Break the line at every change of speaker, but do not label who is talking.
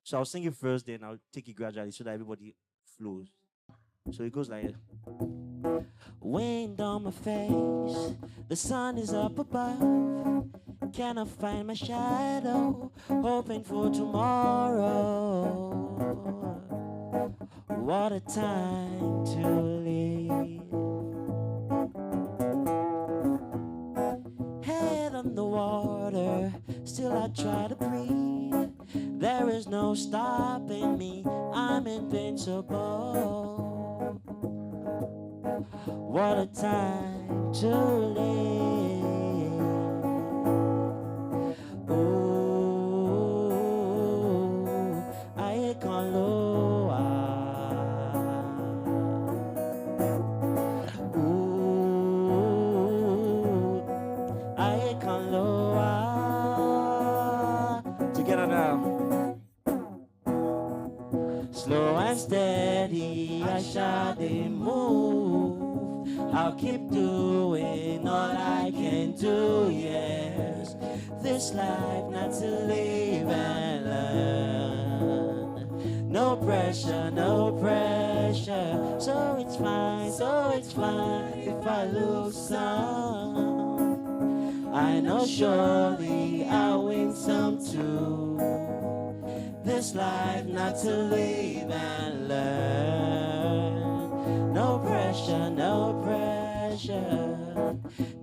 So I'll sing it first, then I'll take it gradually so that everybody flows. So it goes like, wind on my face, the sun is up above. Can I find my shadow, hoping for tomorrow? What a time to live. Head on the water, still I try to breathe. There is no stopping me, I'm invincible. What a time to live. Oh, I can't lower. Ooh, I can't lower. Together now. Slow and steady, I shall move. I'll keep doing all I can do, yes. This life not to live and learn. No pressure, no pressure. So it's fine if I lose some. I know surely I'll win some too. This life not to live and learn. No pressure, no pressure.